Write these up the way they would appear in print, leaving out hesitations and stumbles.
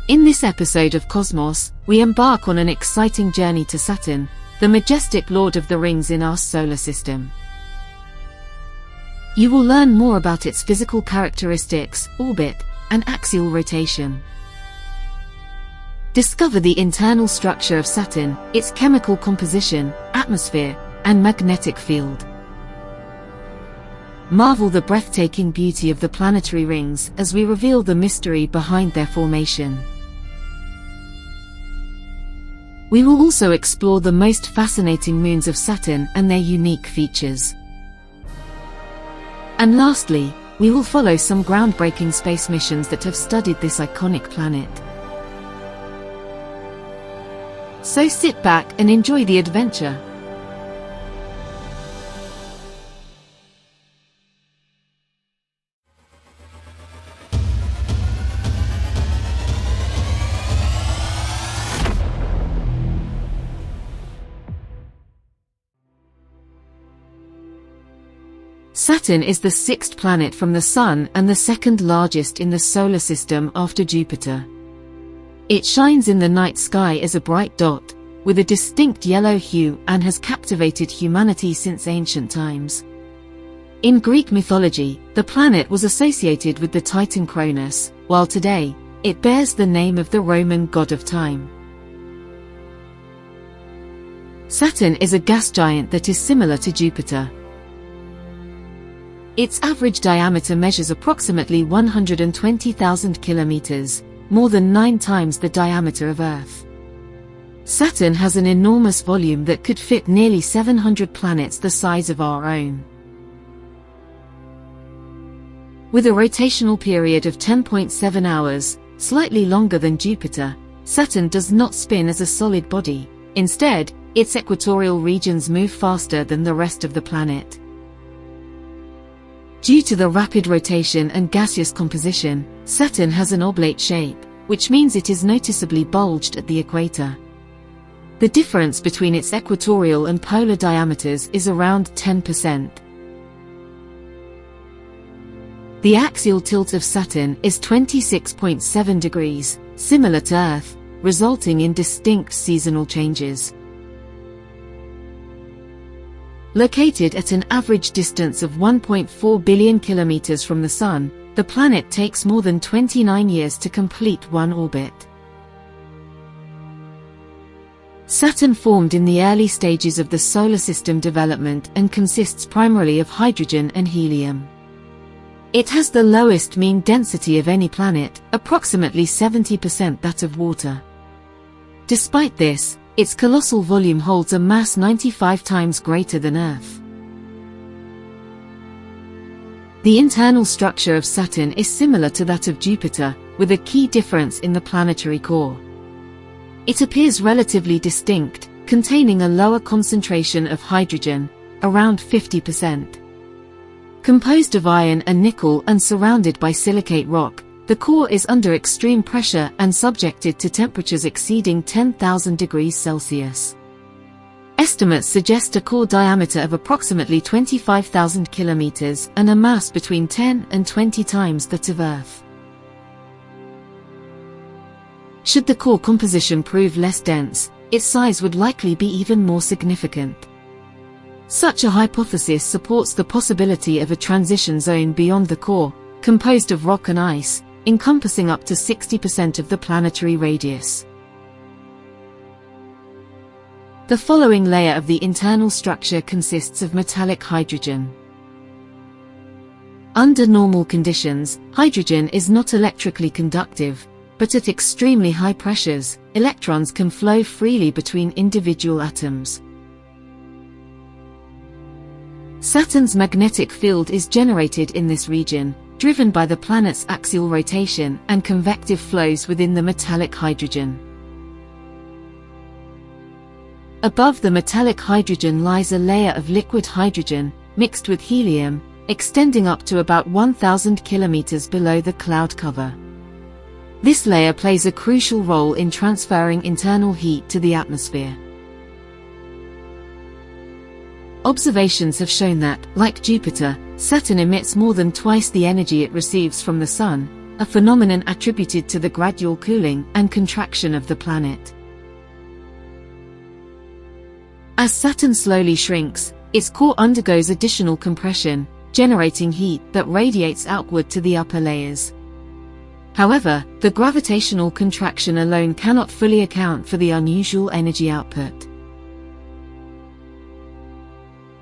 In this episode of Cosmos, we embark on an exciting journey to Saturn, the majestic Lord of the Rings in our solar system. You will learn more about its physical characteristics, orbit, and axial rotation. Discover the internal structure of Saturn, its chemical composition, atmosphere, and magnetic field. Marvel the breathtaking beauty of the planetary rings as we reveal the mystery behind their formation. We will also explore the most fascinating moons of Saturn and their unique features. And lastly, we will follow some groundbreaking space missions that have studied this iconic planet. So sit back and enjoy the adventure. Saturn is the sixth planet from the Sun and the second largest in the solar system after Jupiter. It shines in the night sky as a bright dot, with a distinct yellow hue, and has captivated humanity since ancient times. In Greek mythology, the planet was associated with the Titan Cronus, while today, it bears the name of the Roman god of time. Saturn is a gas giant that is similar to Jupiter. Its average diameter measures approximately 120,000 kilometers, more than 9 times the diameter of Earth. Saturn has an enormous volume that could fit nearly 700 planets the size of our own. With a rotational period of 10.7 hours, slightly longer than Jupiter, Saturn does not spin as a solid body. Instead, its equatorial regions move faster than the rest of the planet. Due to the rapid rotation and gaseous composition, Saturn has an oblate shape, which means it is noticeably bulged at the equator. The difference between its equatorial and polar diameters is around 10%. The axial tilt of Saturn is 26.7 degrees, similar to Earth, resulting in distinct seasonal changes. Located at an average distance of 1.4 billion kilometers from the Sun, the planet takes more than 29 years to complete one orbit. Saturn formed in the early stages of the solar system development and consists primarily of hydrogen and helium. It has the lowest mean density of any planet, approximately 70% that of water. Despite this, its colossal volume holds a mass 95 times greater than Earth. The internal structure of Saturn is similar to that of Jupiter, with a key difference in the planetary core. It appears relatively distinct, containing a lower concentration of hydrogen, around 50%. Composed of iron and nickel and surrounded by silicate rock, the core is under extreme pressure and subjected to temperatures exceeding 10,000 degrees Celsius. Estimates suggest a core diameter of approximately 25,000 kilometers and a mass between 10 and 20 times that of Earth. Should the core composition prove less dense, its size would likely be even more significant. Such a hypothesis supports the possibility of a transition zone beyond the core, composed of rock and ice, encompassing up to 60% of the planetary radius. The following layer of the internal structure consists of metallic hydrogen. Under normal conditions, hydrogen is not electrically conductive, but at extremely high pressures, electrons can flow freely between individual atoms. Saturn's magnetic field is generated in this region, driven by the planet's axial rotation and convective flows within the metallic hydrogen. Above the metallic hydrogen lies a layer of liquid hydrogen, mixed with helium, extending up to about 1,000 kilometers below the cloud cover. This layer plays a crucial role in transferring internal heat to the atmosphere. Observations have shown that, like Jupiter, Saturn emits more than twice the energy it receives from the Sun, a phenomenon attributed to the gradual cooling and contraction of the planet. As Saturn slowly shrinks, its core undergoes additional compression, generating heat that radiates outward to the upper layers. However, the gravitational contraction alone cannot fully account for the unusual energy output.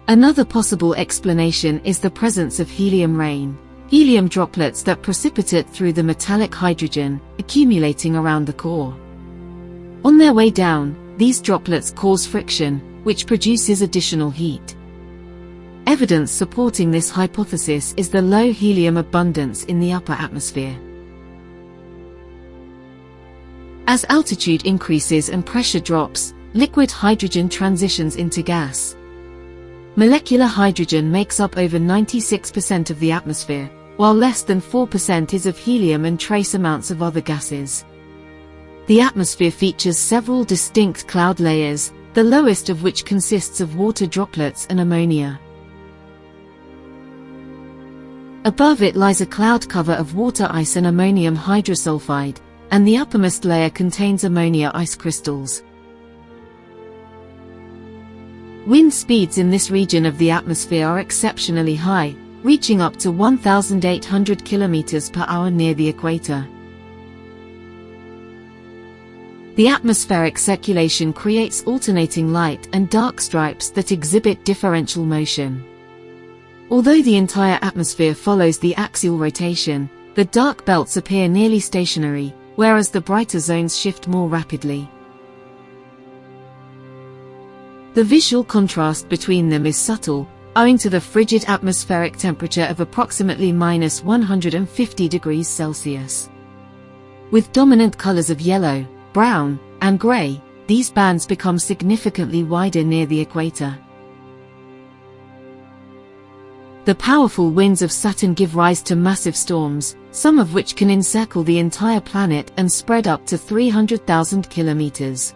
Another possible explanation is the presence of helium rain, helium droplets that precipitate through the metallic hydrogen, accumulating around the core. On their way down, these droplets cause friction, which produces additional heat. Evidence supporting this hypothesis is the low helium abundance in the upper atmosphere. As altitude increases and pressure drops, liquid hydrogen transitions into gas. Molecular hydrogen makes up over 96% of the atmosphere, while less than 4% is of helium and trace amounts of other gases. The atmosphere features several distinct cloud layers, the lowest of which consists of water droplets and ammonia. Above it lies a cloud cover of water ice and ammonium hydrosulfide, and the uppermost layer contains ammonia ice crystals. Wind speeds in this region of the atmosphere are exceptionally high, reaching up to 1,800 km per hour near the equator. The atmospheric circulation creates alternating light and dark stripes that exhibit differential motion. Although the entire atmosphere follows the axial rotation, the dark belts appear nearly stationary, whereas the brighter zones shift more rapidly. The visual contrast between them is subtle, owing to the frigid atmospheric temperature of approximately -150 degrees Celsius. With dominant colors of yellow, brown, and gray, these bands become significantly wider near the equator. The powerful winds of Saturn give rise to massive storms, some of which can encircle the entire planet and spread up to 300,000 kilometers.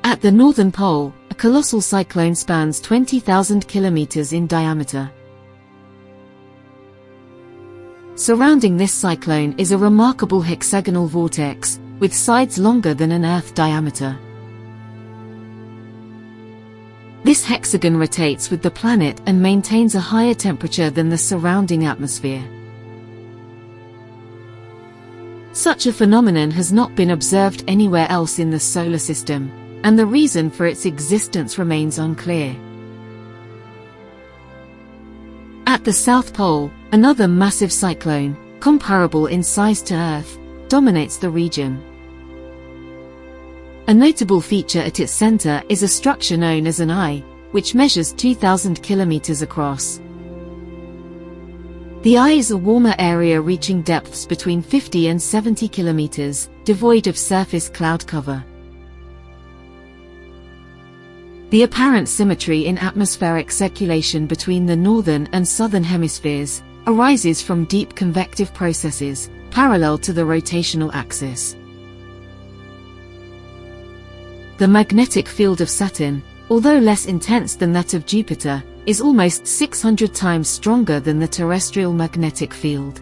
At the northern pole, a colossal cyclone spans 20,000 kilometers in diameter. Surrounding this cyclone is a remarkable hexagonal vortex, with sides longer than an Earth diameter. This hexagon rotates with the planet and maintains a higher temperature than the surrounding atmosphere. Such a phenomenon has not been observed anywhere else in the solar system, and the reason for its existence remains unclear. At the South Pole, another massive cyclone, comparable in size to Earth, dominates the region. A notable feature at its center is a structure known as an eye, which measures 2,000 kilometers across. The eye is a warmer area reaching depths between 50 and 70 kilometers, devoid of surface cloud cover. The apparent symmetry in atmospheric circulation between the northern and southern hemispheres arises from deep convective processes, parallel to the rotational axis. The magnetic field of Saturn, although less intense than that of Jupiter, is almost 600 times stronger than the terrestrial magnetic field.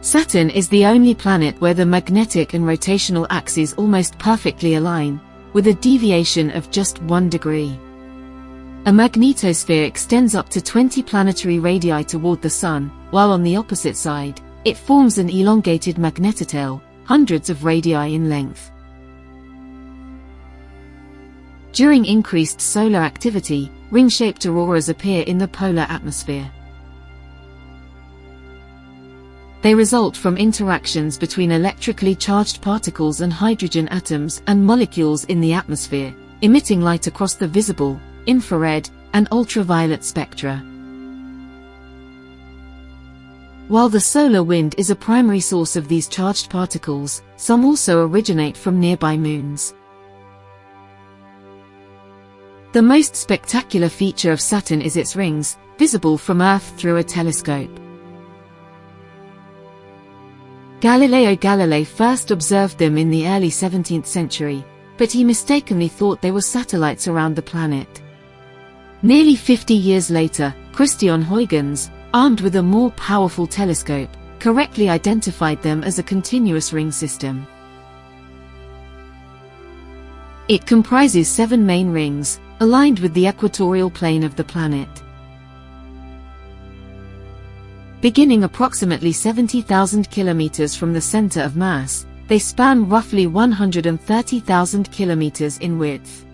Saturn is the only planet where the magnetic and rotational axes almost perfectly align, with a deviation of just 1 degree. A magnetosphere extends up to 20 planetary radii toward the Sun, while on the opposite side, it forms an elongated magnetotail, hundreds of radii in length. During increased solar activity, ring-shaped auroras appear in the polar atmosphere. They result from interactions between electrically charged particles and hydrogen atoms and molecules in the atmosphere, emitting light across the visible, infrared, and ultraviolet spectra. While the solar wind is a primary source of these charged particles, some also originate from nearby moons. The most spectacular feature of Saturn is its rings, visible from Earth through a telescope. Galileo Galilei first observed them in the early 17th century, but he mistakenly thought they were satellites around the planet. Nearly 50 years later, Christian Huygens, armed with a more powerful telescope, correctly identified them as a continuous ring system. It comprises 7 main rings, aligned with the equatorial plane of the planet. Beginning approximately 70,000 kilometers from the center of mass, they span roughly 130,000 kilometers in width.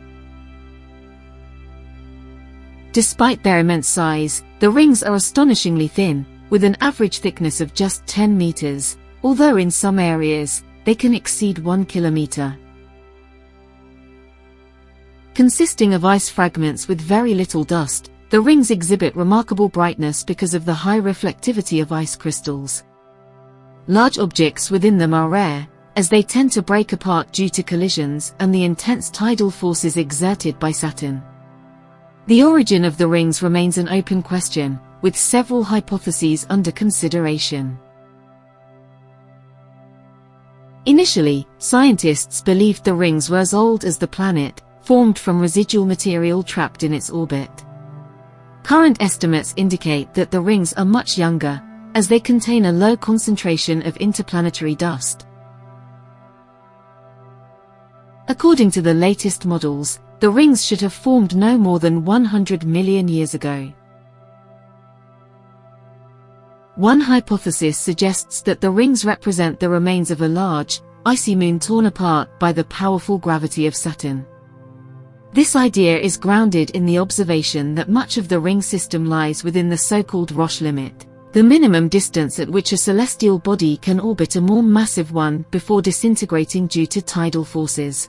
Despite their immense size, the rings are astonishingly thin, with an average thickness of just 10 meters, although in some areas, they can exceed 1 kilometer. Consisting of ice fragments with very little dust, the rings exhibit remarkable brightness because of the high reflectivity of ice crystals. Large objects within them are rare, as they tend to break apart due to collisions and the intense tidal forces exerted by Saturn. The origin of the rings remains an open question, with several hypotheses under consideration. Initially, scientists believed the rings were as old as the planet, formed from residual material trapped in its orbit. Current estimates indicate that the rings are much younger, as they contain a low concentration of interplanetary dust. According to the latest models, the rings should have formed no more than 100 million years ago. One hypothesis suggests that the rings represent the remains of a large, icy moon torn apart by the powerful gravity of Saturn. This idea is grounded in the observation that much of the ring system lies within the so-called Roche limit, the minimum distance at which a celestial body can orbit a more massive one before disintegrating due to tidal forces.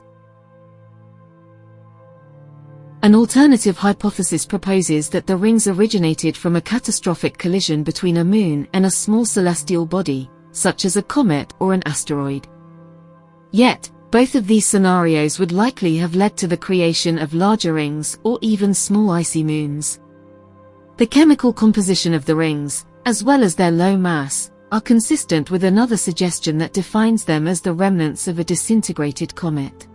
An alternative hypothesis proposes that the rings originated from a catastrophic collision between a moon and a small celestial body, such as a comet or an asteroid. Yet, both of these scenarios would likely have led to the creation of larger rings or even small icy moons. The chemical composition of the rings, as well as their low mass, are consistent with another suggestion that defines them as the remnants of a disintegrated comet.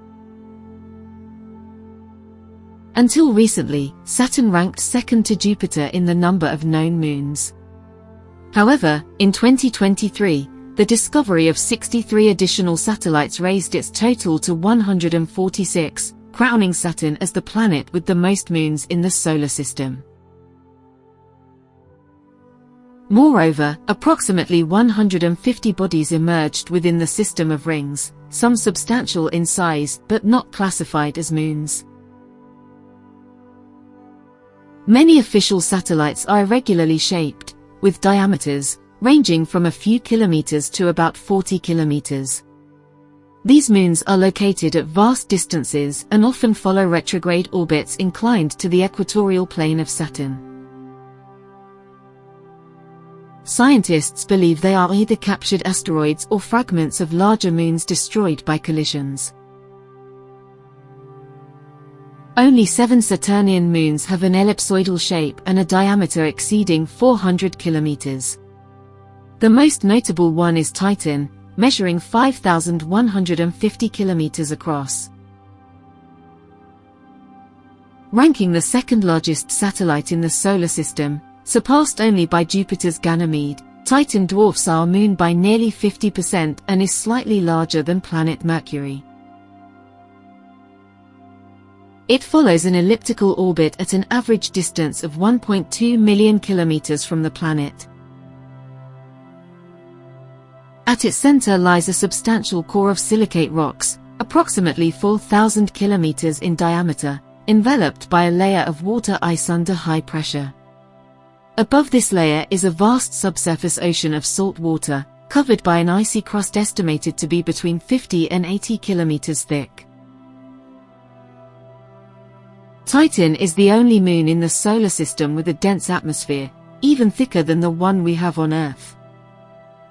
Until recently, Saturn ranked second to Jupiter in the number of known moons. However, in 2023, the discovery of 63 additional satellites raised its total to 146, crowning Saturn as the planet with the most moons in the solar system. Moreover, approximately 150 bodies emerged within the system of rings, some substantial in size but not classified as moons. Many official satellites are irregularly shaped, with diameters ranging from a few kilometers to about 40 kilometers. These moons are located at vast distances and often follow retrograde orbits inclined to the equatorial plane of Saturn. Scientists believe they are either captured asteroids or fragments of larger moons destroyed by collisions. Only 7 Saturnian moons have an ellipsoidal shape and a diameter exceeding 400 kilometers. The most notable one is Titan, measuring 5,150 kilometers across. Ranking the second largest satellite in the solar system, surpassed only by Jupiter's Ganymede, Titan dwarfs our moon by nearly 50% and is slightly larger than planet Mercury. It follows an elliptical orbit at an average distance of 1.2 million kilometers from the planet. At its center lies a substantial core of silicate rocks, approximately 4,000 kilometers in diameter, enveloped by a layer of water ice under high pressure. Above this layer is a vast subsurface ocean of salt water, covered by an icy crust estimated to be between 50 and 80 kilometers thick. Titan is the only moon in the solar system with a dense atmosphere, even thicker than the one we have on Earth.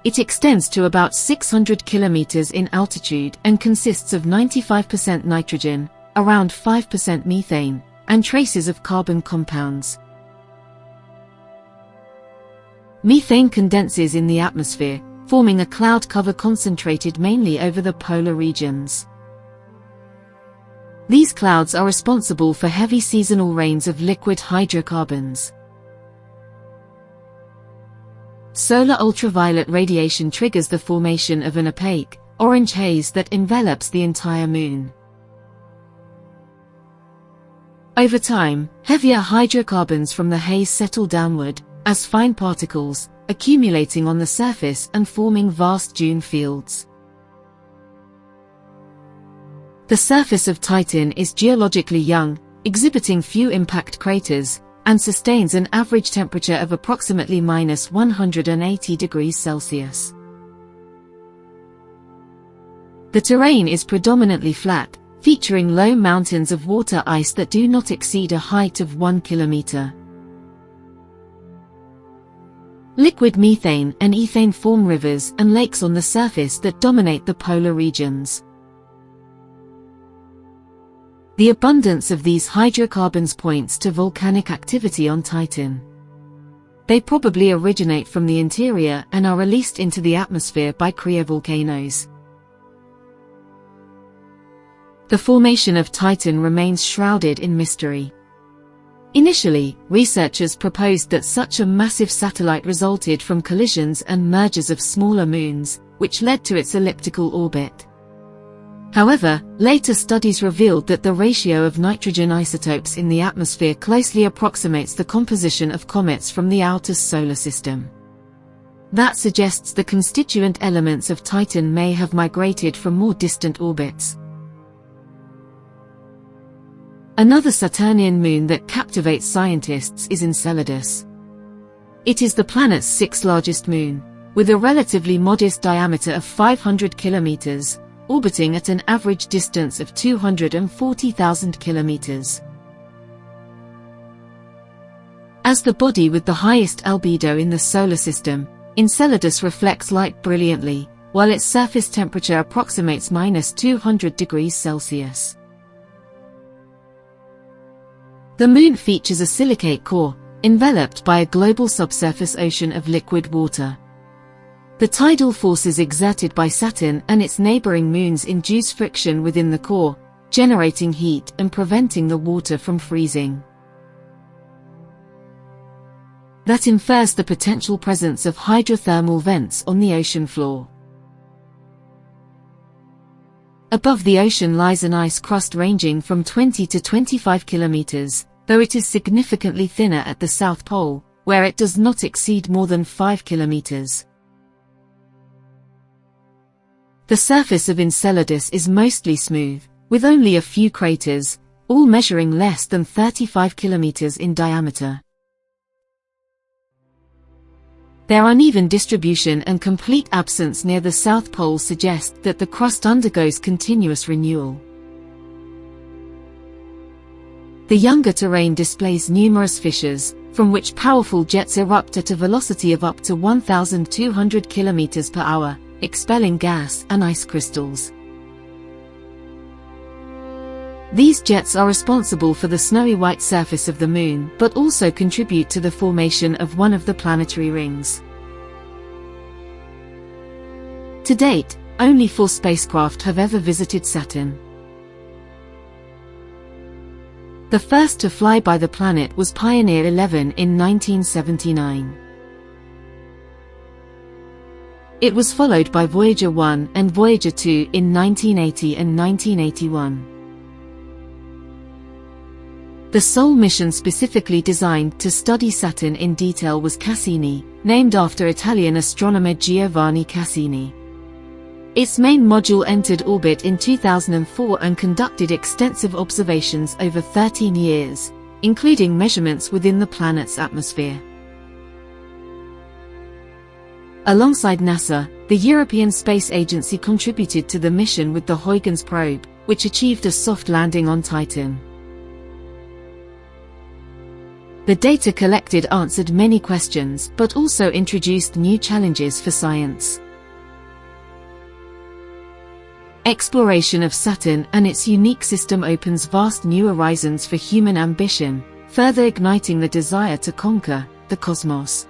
It extends to about 600 kilometers in altitude and consists of 95% nitrogen, around 5% methane, and traces of carbon compounds. Methane condenses in the atmosphere, forming a cloud cover concentrated mainly over the polar regions. These clouds are responsible for heavy seasonal rains of liquid hydrocarbons. solar ultraviolet radiation triggers the formation of an opaque, orange haze that envelops the entire Moon. Over time, heavier hydrocarbons from the haze settle downward, as fine particles, accumulating on the surface and forming vast dune fields. The surface of Titan is geologically young, exhibiting few impact craters, and sustains an average temperature of approximately -180 degrees Celsius. The terrain is predominantly flat, featuring low mountains of water ice that do not exceed a height of 1 kilometer. Liquid methane and ethane form rivers and lakes on the surface that dominate the polar regions. The abundance of these hydrocarbons points to volcanic activity on Titan. They probably originate from the interior and are released into the atmosphere by cryovolcanoes. The formation of Titan remains shrouded in mystery. Initially, researchers proposed that such a massive satellite resulted from collisions and mergers of smaller moons, which led to its elliptical orbit. However, later studies revealed that the ratio of nitrogen isotopes in the atmosphere closely approximates the composition of comets from the outer solar system. That suggests the constituent elements of Titan may have migrated from more distant orbits. Another Saturnian moon that captivates scientists is Enceladus. It is the planet's sixth largest moon, with a relatively modest diameter of 500 kilometers, orbiting at an average distance of 240,000 kilometers. As the body with the highest albedo in the solar system, Enceladus reflects light brilliantly, while its surface temperature approximates -200 degrees Celsius. The Moon features a silicate core, enveloped by a global subsurface ocean of liquid water. The tidal forces exerted by Saturn and its neighboring moons induce friction within the core, generating heat and preventing the water from freezing. That infers the potential presence of hydrothermal vents on the ocean floor. Above the ocean lies an ice crust ranging from 20 to 25 kilometers, though it is significantly thinner at the South Pole, where it does not exceed more than 5 kilometers. The surface of Enceladus is mostly smooth, with only a few craters, all measuring less than 35 kilometers in diameter. Their uneven distribution and complete absence near the South Pole suggest that the crust undergoes continuous renewal. The younger terrain displays numerous fissures, from which powerful jets erupt at a velocity of up to 1,200 km per hour, expelling gas and ice crystals. These jets are responsible for the snowy white surface of the Moon, but also contribute to the formation of one of the planetary rings. To date, only 4 spacecraft have ever visited Saturn. The first to fly by the planet was Pioneer 11 in 1979. It was followed by Voyager 1 and Voyager 2 in 1980 and 1981. The sole mission specifically designed to study Saturn in detail was Cassini, named after Italian astronomer Giovanni Cassini. Its main module entered orbit in 2004 and conducted extensive observations over 13 years, including measurements within the planet's atmosphere. Alongside NASA, the European Space Agency contributed to the mission with the Huygens probe, which achieved a soft landing on Titan. The data collected answered many questions but also introduced new challenges for science. Exploration of Saturn and its unique system opens vast new horizons for human ambition, further igniting the desire to conquer the cosmos.